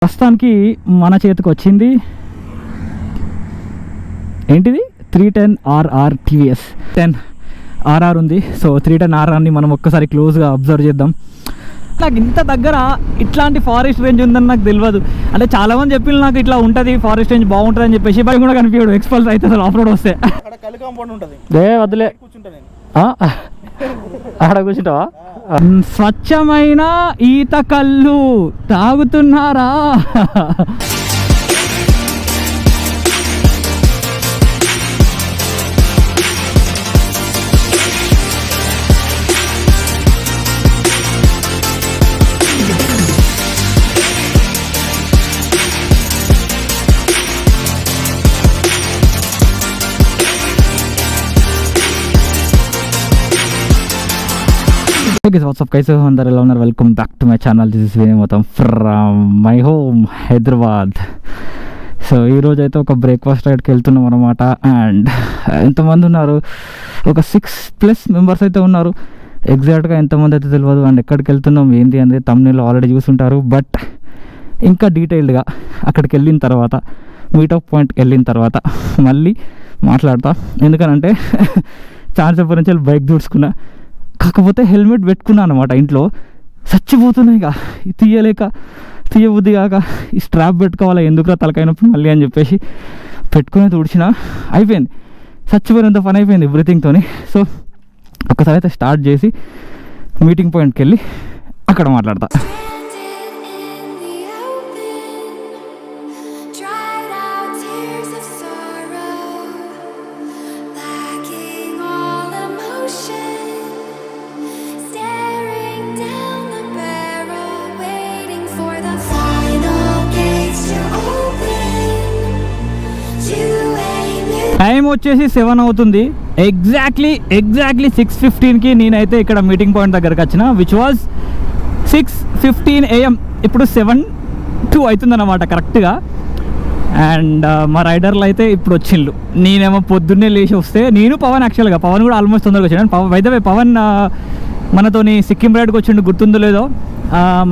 ప్రస్తుతానికి మన చేతికి వచ్చింది ఏంటిది 310RR టీవీఎస్ 10RR ఉంది. సో 310RRని మనం ఒక్కసారి క్లోజ్గా అబ్జర్వ్ చేద్దాం. నాకు ఇంత దగ్గర ఇట్లాంటి ఫారెస్ట్ రేంజ్ ఉందని నాకు తెలియదు. అంటే చాలామంది చెప్పిన నాకు ఇట్లా ఉంటుంది ఫారెస్ట్ రేంజ్ బాగుంటుంది అని చెప్పేసి బయట కూడా కనిపించాడు ఎక్స్పల్స్ అయితే అసలు ఆఫ్ రోడ్ వస్తే వదిలే ఆడ కూర్చుంటావా? స్వచ్ఛమైన ఈత కళ్ళు తాగుతున్నారా? వాట్సాప్ కైసే అందరు ఎలా ఉన్నారు? Welcome back to my channel. This is Vinay మొత్తం from my home Hyderabad. So ఈరోజు అయితే ఒక బ్రేక్ఫాస్ట్ రైడ్కి వెళ్తున్నాం అనమాట. అండ్ ఎంతమంది ఉన్నారు? ఒక 6+ మెంబర్స్ అయితే ఉన్నారు. ఎగ్జాక్ట్గా ఎంతమంది అయితే తెలియదు. అండ్ ఎక్కడికి వెళ్తున్నాం ఏంటి అనేది తమ్ముళ్ళు ఆల్రెడీ చూసుంటారు. బట్ ఇంకా డీటెయిల్డ్గా అక్కడికి వెళ్ళిన తర్వాత మీటప్ పాయింట్కి వెళ్ళిన తర్వాత మళ్ళీ మాట్లాడతా. ఎందుకనంటే ఛాన్స్ నుంచి బైక్ దూడ్చుకున్నా, కాకపోతే హెల్మెట్ పెట్టుకున్నాను అనమాట. ఇంట్లో చచ్చిపోతున్నాయి ఇక తీయబుద్ధి కాక ఈ స్ట్రాప్ పెట్టుకోవాలా ఎందుకురా తలకైనప్పుడు మళ్ళీ అని చెప్పేసి పెట్టుకుని తుడిచిన అయిపోయింది. చచ్చిపోయినంత పని అయిపోయింది బ్రీతింగ్తో. సో ఒకసారి అయితే స్టార్ట్ చేసి మీటింగ్ పాయింట్కి వెళ్ళి అక్కడ మాట్లాడతా. టైం వచ్చేసి 7 అవుతుంది. ఎగ్జాక్ట్లీ 6:15కి నేనైతే ఇక్కడ మీటింగ్ పాయింట్ దగ్గరకు వచ్చిన, విచ్ వాజ్ 6:15 AM. ఇప్పుడు 7:02 అవుతుందన్నమాట కరెక్ట్గా. అండ్ మా రైడర్లు అయితే ఇప్పుడు వచ్చిండ్రు. నేనేమో పొద్దున్నే లేచి వస్తే నేను పవన్ యాక్చువల్గా పవన్ కూడా ఆల్మోస్ట్ తొందరగా వచ్చాను. వైద్య పవన్ మనతోని సిక్కిం రైడ్కి వచ్చిండు, గుర్తుందో లేదో.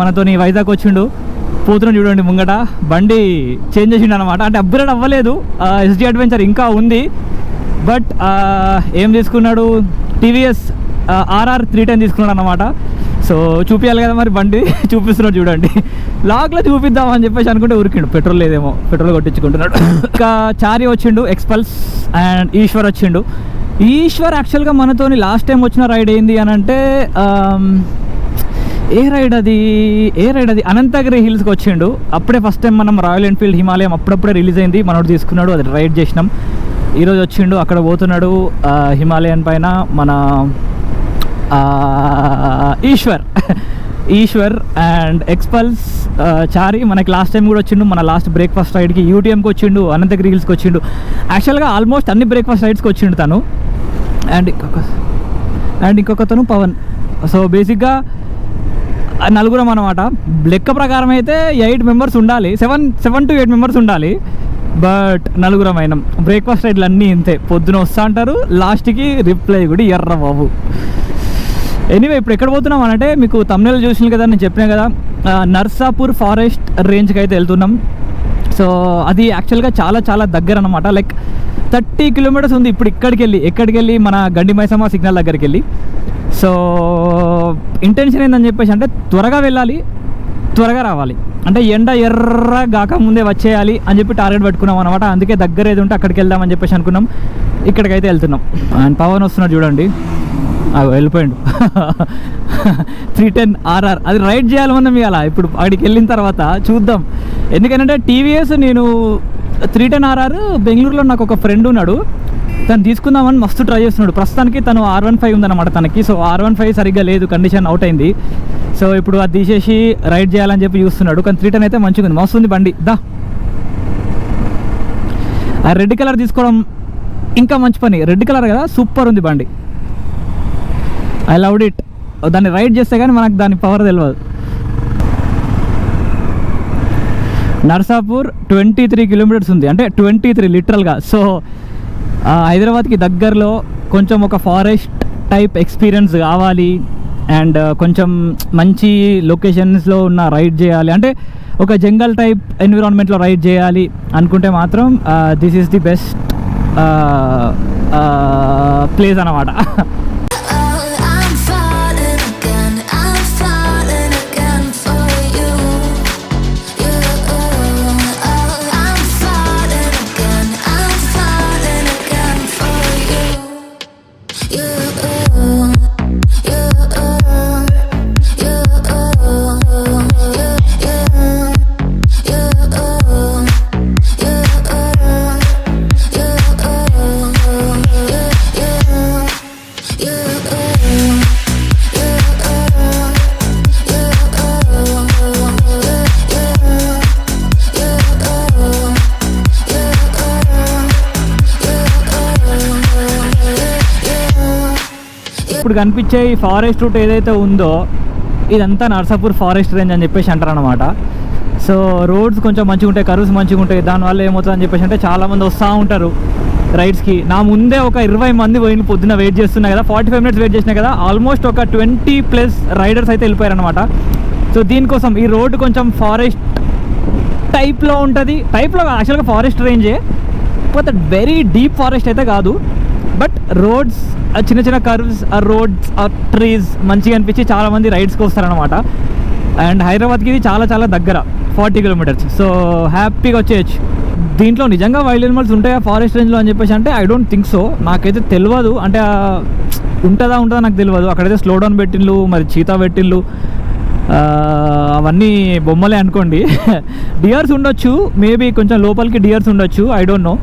మనతోని వైజాగ్ వచ్చిండు. పోతున్నాం చూడండి ముంగట బండి చేంజ్ చేసిండు అనమాట. అంటే అప్గ్రేడ్ అవ్వలేదు, ఎస్జీ అడ్వెంచర్ ఇంకా ఉంది. బట్ ఏం తీసుకున్నాడు? టీవీఎస్ RR 310 తీసుకున్నాడు అనమాట. సో చూపించాలి కదా మరి బండి చూపిస్తున్నాడు చూడండి. లాగ్లో చూపిద్దాం అని చెప్పేసి అనుకుంటే ఉరికిండు, పెట్రోల్ లేదేమో, పెట్రోల్ కొట్టించుకుంటున్నాడు. ఇంకా చారి వచ్చిండు, ఎక్స్పల్స్ అండ్ ఈశ్వర్ వచ్చిండు. ఈశ్వర్ యాక్చువల్గా మనతోని లాస్ట్ టైం వచ్చిన రైడ్ ఏంది అని అంటే ఏ రైడ్ అది అనంతగిరి హిల్స్కి వచ్చిండు. అప్పుడే ఫస్ట్ టైం మనం రాయల్ ఎన్ఫీల్డ్ హిమాలయం అప్పుడప్పుడే రిలీజ్ అయింది, మనోడు తీసుకున్నాడు, అది రైడ్ చేసినాం. ఈరోజు వచ్చిండు, అక్కడ పోతున్నాడు హిమాలయన్ పైన మన ఈశ్వర్ అండ్ ఎక్స్పల్స్ చారి. మనకి లాస్ట్ టైం కూడా వచ్చిండు, మన లాస్ట్ బ్రేక్ఫాస్ట్ రైడ్కి యూటీఎంకి వచ్చిండు, అనంతగిరి హిల్స్కి వచ్చిండు. యాక్చువల్గా ఆల్మోస్ట్ అన్ని బ్రేక్ఫాస్ట్ రైడ్స్కి వచ్చిండు తను. అండ్ ఇంకొకతను పవన్. సో బేసిక్గా నలుగురం అనమాట. లెక్క ప్రకారం అయితే 8 మెంబర్స్ ఉండాలి, 7 to 8 మెంబర్స్ ఉండాలి. బట్ నలుగురం అయినాం. బ్రేక్ఫాస్ట్ రైడ్లు అన్నీ ఇంతే, పొద్దున వస్తా అంటారు, లాస్ట్కి రిప్లై కూడా ఎర్ర బాబు. ఎనీవే ఇప్పుడు ఎక్కడ పోతున్నాం అంటే మీకు తమిళ చూసిన కదా, నేను చెప్పినా కదా, నర్సాపూర్ ఫారెస్ట్ రేంజ్కి అయితే వెళ్తున్నాం. సో అది యాక్చువల్గా చాలా దగ్గర అనమాట. లైక్ 30 కిలోమీటర్స్ ఉంది ఇప్పుడు ఎక్కడికి వెళ్ళి మన గండి మైసమ్మ సిగ్నల్ దగ్గరికి వెళ్ళి. సో ఇంటెన్షన్ ఏందని చెప్పేసి అంటే త్వరగా వెళ్ళాలి, త్వరగా రావాలి, అంటే ఎండ ఎర్రగాక ముందే వచ్చేయాలి అని చెప్పి టార్గెట్ పెట్టుకున్నాం అనమాట. అందుకే దగ్గర ఏది ఉంటే అక్కడికి వెళ్దామని చెప్పేసి అనుకున్నాం. ఇక్కడికైతే వెళ్తున్నాం. అండ్ పవన్ వస్తున్నాడు చూడండి, వెళ్ళిపోయిండు. 310RR అది రైడ్ చేయాలి మనం ఇవాళ. ఇప్పుడు అక్కడికి వెళ్ళిన తర్వాత చూద్దాం. ఎందుకంటే టీవీఎస్ నేను 310RR బెంగళూరులో నాకు ఒక ఫ్రెండ్ ఉన్నాడు, తను తీసుకుందామని మస్తు ట్రై చేస్తున్నాడు. ప్రస్తుతానికి తను R15 ఉందన్నమాట తనకి. సో R15 సరిగ్గా లేదు, కండిషన్ అవుట్ అయింది. సో ఇప్పుడు అది తీసేసి రైడ్ చేయాలని చెప్పి చూస్తున్నాడు. కానీ 310 అయితే మంచిగా ఉంది, మస్తు ఉంది బండి. ఆ రెడ్ కలర్ తీసుకోవడం ఇంకా మంచి పని. రెడ్ కలర్ కదా, సూపర్ ఉంది బండి. I loved it. దాన్ని రైడ్ చేస్తే కానీ మనకు దాని పవర్ తెలియదు. నర్సాపూర్ 23 కిలోమీటర్స్ ఉంది, అంటే 23 లిటరల్గా. సో హైదరాబాద్కి దగ్గరలో కొంచెం ఒక ఫారెస్ట్ టైప్ ఎక్స్పీరియన్స్ కావాలి అండ్ కొంచెం మంచి లొకేషన్స్లో ఉన్న రైడ్ చేయాలి అంటే ఒక జంగల్ టైప్ ఎన్విరాన్మెంట్లో రైడ్ చేయాలి అనుకుంటే మాత్రం this is the best place అన్నమాట. ఇప్పుడు కనిపించే ఈ ఫారెస్ట్ రూట్ ఏదైతే ఉందో ఇదంతా నర్సాపూర్ ఫారెస్ట్ రేంజ్ అని చెప్పేసి అంటారనమాట. సో రోడ్స్ కొంచెం మంచిగా ఉంటాయి, కర్వ్స్ మంచిగా ఉంటాయి. దానివల్ల ఏమవుతుంది అని చెప్పేసి అంటే చాలామంది వస్తూ ఉంటారు రైడ్స్కి. నా ముందే ఒక 20 మంది పోయిన పొద్దున్న వెయిట్ చేస్తున్నా కదా, 45 minutes వెయిట్ చేసినా కదా, ఆల్మోస్ట్ ఒక 20+ రైడర్స్ అయితే వెళ్ళిపోయారనమాట. సో దీనికోసం ఈ రోడ్డు కొంచెం ఫారెస్ట్ టైప్లో ఉంటుంది. టైప్లో యాక్చువల్గా ఫారెస్ట్ రేంజే, పోతే వెరీ డీప్ ఫారెస్ట్ అయితే కాదు. బట్ రోడ్స్ చిన్న చిన్న కర్వ్స్, ఆ రోడ్స్, ఆ ట్రీస్ మంచిగా అనిపించి చాలామంది రైడ్స్కి వస్తారనమాట. అండ్ హైదరాబాద్కి ఇది చాలా చాలా దగ్గర, 40 kilometers. సో హ్యాపీగా వచ్చేయచ్చు. దీంట్లో నిజంగా వైల్డ్ యానిమల్స్ ఉంటాయా ఫారెస్ట్ రేంజ్లో అని చెప్పేసి అంటే ఐ డోంట్ థింక్ సో. నాకైతే తెలియదు, అంటే ఉంటుందా నాకు తెలియదు. అక్కడైతే స్లో డౌన్ పెట్టిండ్లు, మరి చీతా పెట్టిండ్లు, అవన్నీ బొమ్మలే అనుకోండి. డియర్స్ ఉండొచ్చు, మేబీ కొంచెం లోపలికి డియర్స్ ఉండొచ్చు, I don't know.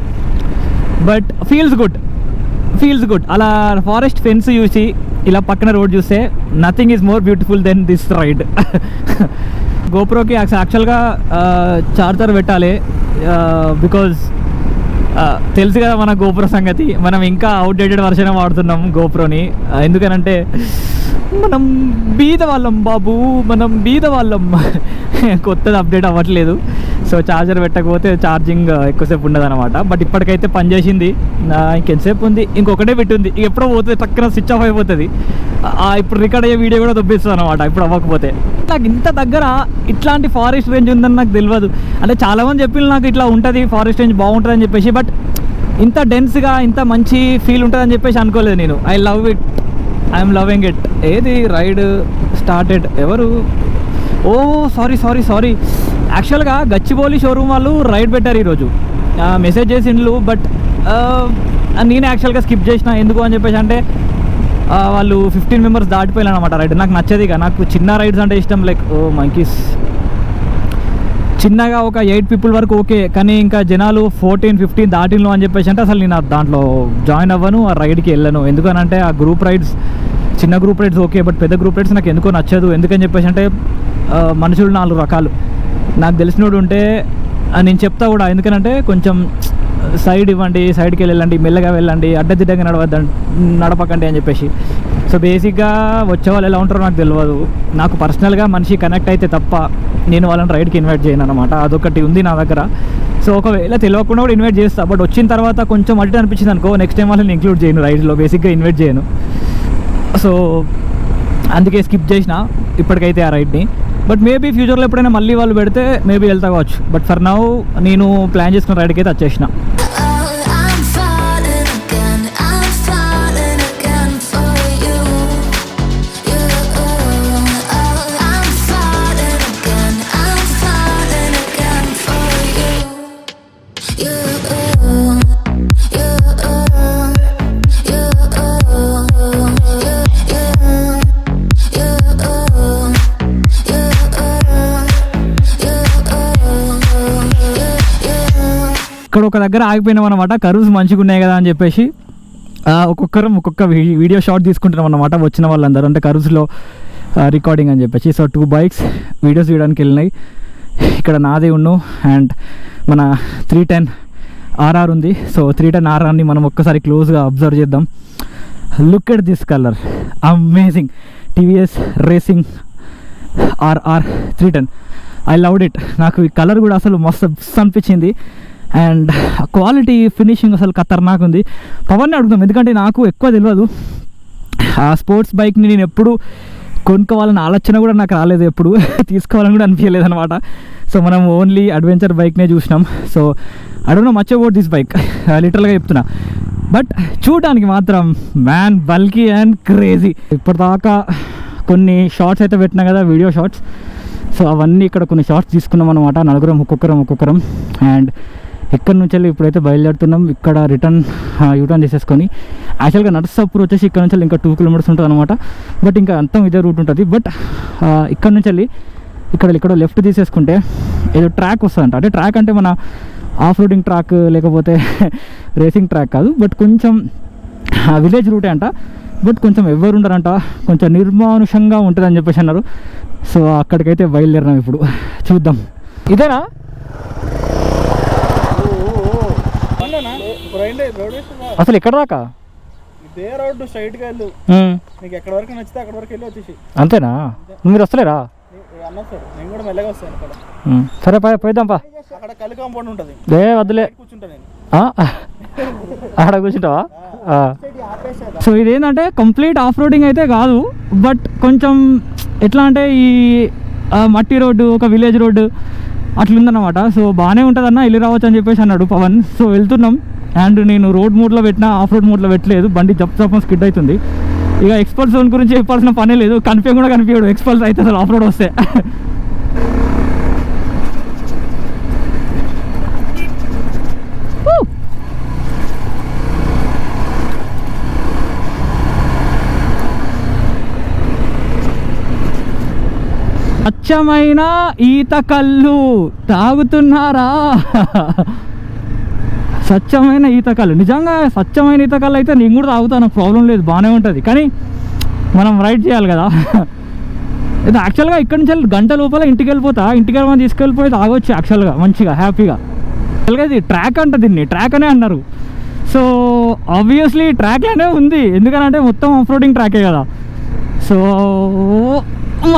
But feels good. అలా ఫారెస్ట్ ఫెన్స్ చూసి ఇలా పక్కన రోడ్ చూస్తే nothing is more beautiful then this ride. గోప్రోకి యాక్చువల్గా చార్జర్ పెట్టాలి, బికాజ్ తెలుసు కదా మన గోప్రో సంగతి. మనం ఇంకా అవుట్డేటెడ్ వర్షన్ వాడుతున్నాం గోప్రోని. ఎందుకనంటే మనం బీద వాళ్ళం బాబు, కొత్తది అప్డేట్ అవ్వట్లేదు. సో ఛార్జర్ పెట్టకపోతే ఛార్జింగ్ ఎక్కువసేపు ఉండదు అనమాట. బట్ ఇప్పటికైతే పనిచేసింది. ఇంకెంతసేపు ఉంది, ఇంకొకటే పెట్టుంది. ఎప్పుడో పోతుంది, టక్కున స్విచ్ ఆఫ్ అయిపోతుంది. ఇప్పుడు రికార్డ్ అయ్యే వీడియో కూడా దొబ్బిస్తుంది అనమాట ఇప్పుడు అవ్వకపోతే. నాకు ఇంత దగ్గర ఇట్లాంటి ఫారెస్ట్ రేంజ్ ఉందని నాకు తెలియదు. అంటే చాలామంది చెప్పిన నాకు ఇట్లా ఉంటుంది ఫారెస్ట్ రేంజ్ బాగుంటుంది అని చెప్పేసి, బట్ ఇంత డెన్స్గా ఇంత మంచి ఫీల్ ఉంటుంది అని చెప్పేసి అనుకోలేదు నేను. I love it, I'm loving it. ఏది రైడ్ స్టార్టెడ్ ఎవరు? ఓ సారీ యాక్చువల్గా గచ్చిబౌలి షోరూమ్ వాళ్ళు రైడ్ పెట్టారు ఈరోజు. మెసేజ్ చేసిండ్లు, బట్ నేను యాక్చువల్గా స్కిప్ చేసిన. ఎందుకు అని చెప్పేసి అంటే వాళ్ళు 15 members దాటిపోయారు అనమాట రైడ్. నాకు నచ్చదు ఇక. నాకు చిన్న రైడ్స్ అంటే ఇష్టం. లైక్ మంకీస్ చిన్నగా ఒక 8 people వరకు ఓకే, కానీ ఇంకా జనాలు 14-15 దాటిన్లు అని చెప్పేసి అంటే అసలు నేను దాంట్లో జాయిన్ అవ్వను, ఆ రైడ్కి వెళ్ళను. ఎందుకనంటే ఆ గ్రూప్ రైడ్స్, చిన్న గ్రూప్ రైడ్స్ ఓకే, బట్ పెద్ద గ్రూప్ రైడ్స్ నాకు ఎందుకో నచ్చదు. ఎందుకని చెప్పేసి అంటే మనుషులు 4 రకాలు. నాకు తెలిసినోడు ఉంటే నేను చెప్తా కూడా, ఎందుకనంటే కొంచెం సైడ్ ఇవ్వండి, సైడ్కి వెళ్ళండి, మెల్లగా వెళ్ళండి, అడ్డదిడ్డంగా నడపకండి అని చెప్పేసి. సో బేసిక్గా వచ్చే వాళ్ళు ఎలా ఉంటారో నాకు తెలియదు. నాకు పర్సనల్గా మనిషి కనెక్ట్ అయితే తప్ప నేను వాళ్ళని రైడ్కి ఇన్వైట్ చేయను అనమాట. అదొకటి ఉంది నా దగ్గర. సో ఒకవేళ తెలియకుండా కూడా ఇన్వైట్ చేస్తాను, బట్ వచ్చిన తర్వాత కొంచెం అటు అనిపించింది అనుకో, నెక్స్ట్ టైం వాళ్ళని ఇంక్లూడ్ చేయను రైడ్స్లో, బేసిక్గా ఇన్వైట్ చేయను. సో అందుకే స్కిప్ చేసిన ఇప్పటికైతే ఆ రైడ్ని. బట్ మేబీ ఫ్యూచర్లో ఎప్పుడైనా మళ్ళీ వాళ్ళు పెడితే మేబీ వెళ్తా కావచ్చు. బట్ ఫర్ నౌ నేను ప్లాన్ చేసుకున్న రైడ్కి అయితే వచ్చేసిన. ఇక్కడ ఒక దగ్గర ఆగిపోయినాం అనమాట. కర్వ్స్ మంచిగా ఉన్నాయి కదా అని చెప్పేసి ఒక్కొక్కరం ఒక్కొక్క వీడియో షాట్ తీసుకుంటున్నాం అనమాట. వచ్చిన వాళ్ళందరూ అంటే కర్వ్స్లో రికార్డింగ్ అని చెప్పేసి. సో 2 bikes వీడియోస్ తీయడానికి వెళ్ళినాయి. ఇక్కడ నాదే అండ్ మన 310 RR ఉంది. సో 310 RRని మనం ఒక్కసారి క్లోజ్గా అబ్జర్వ్ చేద్దాం. Look at this colour, amazing. TVS racing RR 310. I loved it. నాకు ఈ కలర్ కూడా అసలు మస్తు అనిపించింది. అండ్ క్వాలిటీ ఫినిషింగ్ అసలు ఖతర్నాక్ ఉంది. పవన్ని అడుగుతాం, ఎందుకంటే నాకు ఎక్కువ తెలియదు. ఆ స్పోర్ట్స్ బైక్ని నేను ఎప్పుడు కొనుక్కోవాలని ఆలోచన కూడా నాకు రాలేదు, ఎప్పుడు తీసుకోవాలని కూడా అనిపించలేదు అనమాట. సో మనం ఓన్లీ అడ్వెంచర్ బైక్నే చూసినాం. So I don't no much about this bike, లిటరల్గా చెప్తున్నా. బట్ చూడడానికి మాత్రం మ్యాన్ బల్కీ అండ్ క్రేజీ. ఇప్పటిదాకా కొన్ని షార్ట్స్ అయితే పెట్టినా కదా, వీడియో షార్ట్స్. సో అవన్నీ ఇక్కడ కొన్ని షార్ట్స్ తీసుకున్నాం అనమాట, నలుగురం ఒక్కొక్కరం. అండ్ ఎక్కడి నుంచి వెళ్ళి ఇప్పుడైతే బయలుదేరుతున్నాం. ఇక్కడ రిటర్న్ యూటర్న్ చేసేసుకొని యాక్చువల్గా నర్సాపూర్ వచ్చేసి ఇక్కడ నుంచి ఇంకా 2 kilometers ఉంటుంది అనమాట. బట్ ఇంకా అంతం ఇదే రూట్ ఉంటుంది. బట్ ఇక్కడ నుంచి వెళ్ళి ఇక్కడ లెఫ్ట్ తీసేసుకుంటే ఏదో ట్రాక్ వస్తుందంట. అంటే ట్రాక్ అంటే మన ఆఫ్ రోడింగ్ ట్రాక్ లేకపోతే రేసింగ్ ట్రాక్ కాదు, బట్ కొంచెం విలేజ్ రూటే అంట. బట్ కొంచెం ఎవరు ఉండరంట, కొంచెం నిర్మానుషంగా ఉంటుంది అని చెప్పేసి అన్నారు. సో అక్కడికైతే బయలుదేరినాం. ఇప్పుడు చూద్దాం. ఇదేనా అసలు ఎక్కడ దాకా? అంతేనా? మీరు వస్తలేరా? సరే పోయిద్దాంపా. వద్దులే, అక్కడ కూర్చుంటావా? సో ఇదేంటంటే కంప్లీట్ ఆఫ్ రోడింగ్ అయితే కాదు, బట్ కొంచెం ఎట్లా అంటే ఈ మట్టి రోడ్డు, ఒక విలేజ్ రోడ్డు అట్లుందన్నమాట. సో బాగానే ఉంటుంది అన్న, వెళ్ళి రావచ్చు అని చెప్పేసి అన్నాడు పవన్. సో వెళ్తున్నాం. అండ్ నేను రోడ్ మోడ్లో పెట్టినా, ఆఫ్ రోడ్ మోడ్లో పెట్టలేదు. బండి జప్ స్కిడ్ అవుతుంది. ఇక ఎక్స్పల్స్ జోన్ గురించి చెప్పాల్సిన పనే లేదు, కనిపించడు ఎక్స్పల్స్ అయితే అసలు ఆఫ్ రోడ్ వస్తే. స్వచ్ఛమైన ఈత కళ్ళు తాగుతున్నారా? స్వచ్ఛమైన ఈత కళ్ళు, నిజంగా స్వచ్ఛమైన ఈత కళ్ళు అయితే నేను కూడా తాగుతాను, ప్రాబ్లం లేదు, బాగానే ఉంటుంది. కానీ మనం రైడ్ చేయాలి కదా. ఇది యాక్చువల్గా ఇక్కడి నుంచి గంట లోపల ఇంటికి వెళ్ళిపోయి తీసుకెళ్ళిపోయి తాగొచ్చు యాక్చువల్గా, మంచిగా హ్యాపీగా. యాక్చువల్గా ఇది ట్రాక్ అంట, దీన్ని ట్రాక్ అనే అన్నారు. సో ఆబ్వియస్లీ ట్రాక్లోనే ఉంది, ఎందుకనంటే మొత్తం ఆఫ్ రోడింగ్ ట్రాకే కదా. సో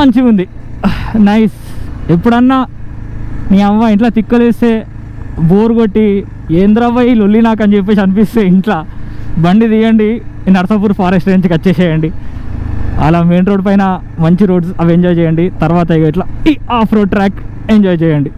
మంచిగా ఉంది, నైస్. ఎప్పుడన్నా నీ అమ్మ ఇంట్లో తిక్కలేస్తే బోర్ కొట్టి ఏంద్రవ్వ ఈ లొల్లి నాకు అని చెప్పేసి అనిపిస్తే ఇంట్లో బండి తీయండి, నర్సాపూర్ ఫారెస్ట్ రేంజ్కి వచ్చేసేయండి. అలా మెయిన్ రోడ్ పైన మంచి రోడ్స్ అవి ఎంజాయ్ చేయండి. తర్వాత ఇట్లా ఈ ఆఫ్ రోడ్ ట్రాక్ ఎంజాయ్ చేయండి.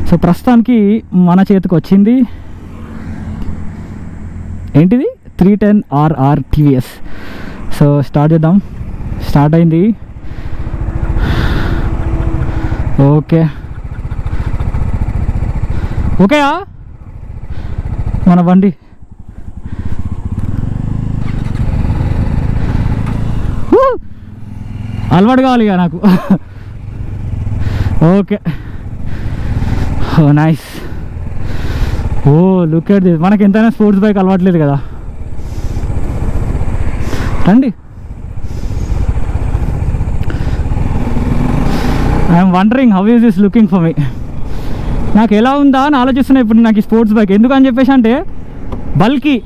సో ప్రస్తుతానికి మన చేతికి వచ్చింది ఏంటిది 310RR TVS. సో స్టార్ట్ చేద్దాం. స్టార్ట్ అయింది. ఓకేయా మన బండి. అలవాటు కావాలి ఇక నాకు. Okay, nice. Look at this. మనకి ఎంతైనా స్పోర్ట్స్ బైక్ అలవాట్లేదు కదా. రండి. I'm wondering how is this looking for me. నాకు ఎలా ఉందా అని ఆలోచిస్తున్నా ఇప్పుడు నాకు ఈ స్పోర్ట్స్ బైక్. ఎందుకని చెప్పేసి అంటే bulky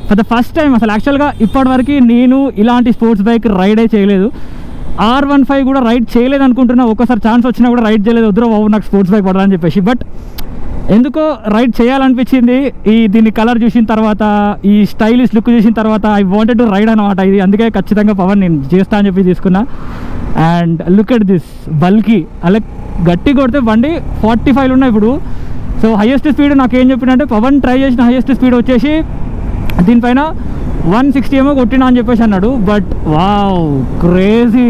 for the first time అసలు యాక్చువల్గా ఇప్పటివరకు నేను ఇలాంటి స్పోర్ట్స్ బైక్ రైడే చేయలేదు. R15 కూడా రైడ్ చేయలేదు అనుకుంటున్నా. ఒక్కసారి ఛాన్స్ వచ్చినా కూడా రైడ్ చేయలేదు. వద్దురా బాబు నాకు స్పోర్ట్స్ బైక్ పడాలని చెప్పేసి. బట్ ఎందుకో రైడ్ చేయాలనిపించింది దీని కలర్ చూసిన తర్వాత, ఈ స్టైలిష్ లుక్ చూసిన తర్వాత. ఐ వాంటెడ్ టు రైడ్ అనమాట ఇది. అందుకే ఖచ్చితంగా పవన్ నేను చేస్తా అని చెప్పి తీసుకున్నా. And look at this bulky. అలా గట్టి కొడితే బండి 45 ఉన్నాయి ఇప్పుడు. సో హైయెస్ట్ స్పీడ్ నాకు ఏం చెప్పినంటే పవన్ ట్రై చేసిన హైయెస్ట్ స్పీడ్ వచ్చేసి దీనిపైన 160 ఏమో కొట్టినా అని చెప్పేసి అన్నాడు. But wow crazy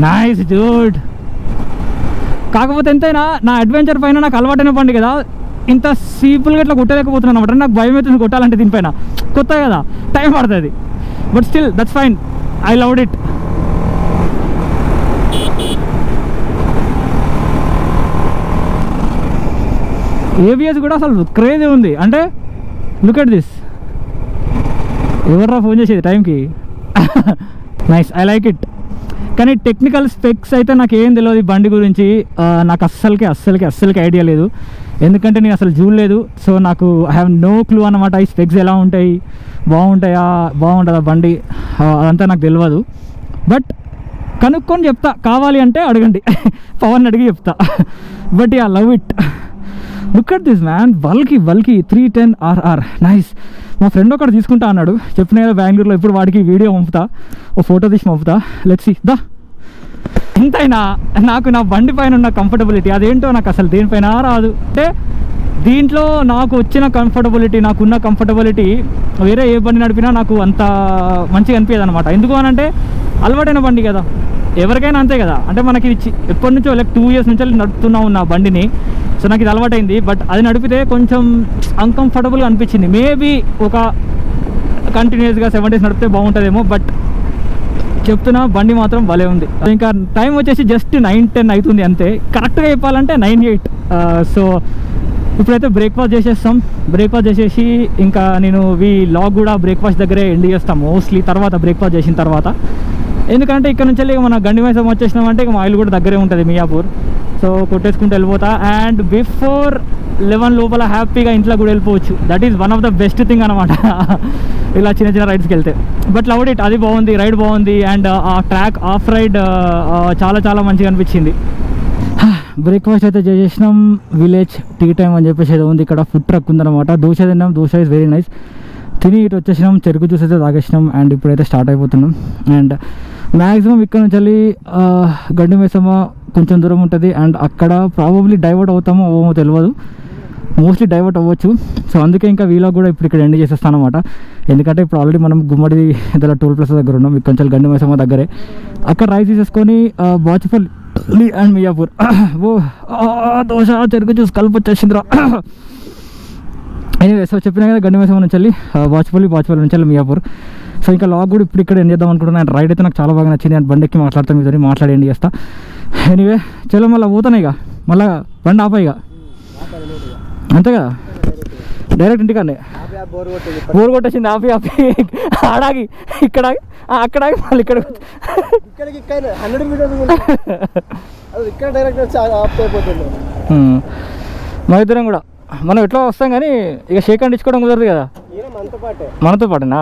nice Dude. కాకపోతే ఎంతైనా నా అడ్వెంచర్ పైన నాకు అలవాటైన బండి కదా, ఇంత సింపుల్గా ఇట్లా కొట్టలేకపోతున్నాను అనమాట. నాకు భయం అవుతుంది కొట్టాలంటే దీనిపైన. కొత్త కదా, టైం పడుతుంది. But still that's fine, I loved it. ABS కూడా అసలు క్రేజీ ఉంది. అంటే లుక్ ఎట్ దిస్. ఎవర్రా ఫోన్ చేసేది టైంకి. Nice, I like it. కానీ టెక్నికల్ స్పెక్స్ అయితే నాకు ఏం తెలియదు ఈ బండి గురించి. నాకు అస్సలకి ఐడియా లేదు, ఎందుకంటే నేను అసలు చూడలేదు. సో నాకు ఐ హ్యావ్ నో క్లూ అనమాట. ఈ స్పెక్స్ ఎలా ఉంటాయి, బాగుంటుందా బండి, అదంతా నాకు తెలియదు. బట్ కనుక్కొని చెప్తా, కావాలి అంటే అడగండి, పవన్ అడిగి చెప్తా. But I love it. Look at this man, bulky 310RR nice. మా ఫ్రెండ్ ఒకటి తీసుకుంటా అన్నాడు, చెప్పిన కదా బెంగళూరులో. ఇప్పుడు వాడికి వీడియో పంపుతా, ఓ ఫోటో తీసి పంపుతా. లెట్స్ సీ దా. ఎంతైనా నాకు నా బండి పైన ఉన్న కంఫర్టబిలిటీ అదేంటో నాకు అసలు దేనిపైన రాదు. అంటే దీంట్లో నాకు వచ్చిన కంఫర్టబిలిటీ, నాకున్న కంఫర్టబిలిటీ వేరే ఏ బండి నడిపినా నాకు అంత మంచిగా అనిపించదు అనమాట. ఎందుకు అని అంటే అలవాటైన బండి కదా, ఎవరికైనా అంతే కదా. అంటే మనకి ఎప్పటి నుంచో లైక్ 2 years నుంచి నడుపుతున్నా ఉన్న బండిని. సో నాకు ఇది అలవాటైంది. బట్ అది నడిపితే కొంచెం అన్కంఫర్టబుల్గా అనిపించింది. మేబీ ఒక కంటిన్యూస్గా 7 days నడిపితే బాగుంటుందేమో. బట్ చెప్తున్నా బండి మాత్రం భలే ఉంది. ఇంకా టైం వచ్చేసి జస్ట్ 9-10 అవుతుంది అంతే. కరెక్ట్గా చెప్పాలంటే 9-8. సో ఇప్పుడైతే బ్రేక్ఫాస్ట్ చేసేస్తాం. బ్రేక్ఫాస్ట్ చేసేసి ఇంకా నేను లాగ్ కూడా బ్రేక్ఫాస్ట్ దగ్గరే ఎండ్ చేస్తాం మోస్ట్లీ, తర్వాత బ్రేక్ఫాస్ట్ చేసిన తర్వాత. ఎందుకంటే ఇక్కడ నుంచి వెళ్ళి మన గండిమైసం వచ్చేసినామంటే ఇక మా ఇల్లు కూడా దగ్గరే ఉంటుంది, మియాపూర్. సో కొట్టేసుకుంటూ వెళ్ళిపోతా. అండ్ బిఫోర్ 11 లోపల హ్యాపీగా ఇంట్లో కూడా వెళ్ళిపోవచ్చు. That is one of the best thing అనమాట ఇలా చిన్న రైడ్స్కి వెళ్తే. బట్ లవ్డ్ ఇట్, అది బాగుంది, రైడ్ బాగుంది. అండ్ ఆ ట్రాక్ ఆఫ్ రైడ్ చాలా మంచిగా అనిపించింది. బ్రేక్ఫాస్ట్ అయితే చేసేసినాం. విలేజ్ టీ టైం అని చెప్పేసి ఏదో ఉంది ఇక్కడ, ఫుడ్ ట్రక్ ఉందన్నమాట. దోశ తిన్నాం, దోశ ఇస్ వెరీ నైస్. తిని ఇటు వచ్చేసినాం, చెరుకు జ్యూస్ అయితే తాగేసినాం. అండ్ ఇప్పుడైతే స్టార్ట్ అయిపోతున్నాం. అండ్ మ్యాక్సిమం ఇక్కడ నుంచి వెళ్ళి గండిమైసమ్మ కొంచెం దూరం ఉంటుంది. అండ్ అక్కడ ప్రాబబ్లీ డైవర్ట్ అవుతామో ఓమో తెలియదు, మోస్ట్లీ డైవర్ట్ అవ్వచ్చు. సో అందుకే ఇంకా వీలాగ్ కూడా ఇప్పుడు ఇక్కడ ఎండ్ చేసేస్తాను అనమాట. ఎందుకంటే ఇప్పుడు ఆల్రెడీ మనం గుమ్మడి దగ్గర టోల్ ప్లాజా దగ్గర ఉన్నాం, ఇక్కడ కొంచెం గండిమైసమ్మ దగ్గరే. అక్కడ రైస్ తీసేసుకొని బాచుపల్లి అండ్ మియాపూర్. ఓ దోశ చెరుకు జ్యూస్ కలిపి వచ్చేసిందిరా. ఎనీవే, సో చెప్పినా కదా గండిమైసమ్మ నుంచి వెళ్ళి బాచుపల్లి నుంచి వెళ్ళి మియాపూర్. సో ఇంకా లాగ్ కూడా ఇప్పుడు ఇక్కడ ఎండ్ చేద్దాం అనుకుంటున్నాను. రైడ్ అయితే నాకు చాలా బాగా నచ్చింది. అండ్ బండి ఎక్కి మాట్లాడతాం, మీతో మాట్లాడి ఎండ్ చేస్తా. ఎనీవే చలో, మళ్ళీ పోతాను ఇక, మళ్ళీ బండి ఆపా ఇక, అంతే కదా. డైరెక్ట్ ఇంటికానే బోర్ కొట్టేసింది. ఆపి ఆడాగి ఇక్కడ అక్కడ మళ్ళీ ఇక్కడ మా ఇద్దరం కూడా మనం ఎట్లా వస్తాం కానీ ఇక షేక్ హ్యాండ్ ఇచ్చుకోవడం కుదరదు కదా. మనతో పాటేనా?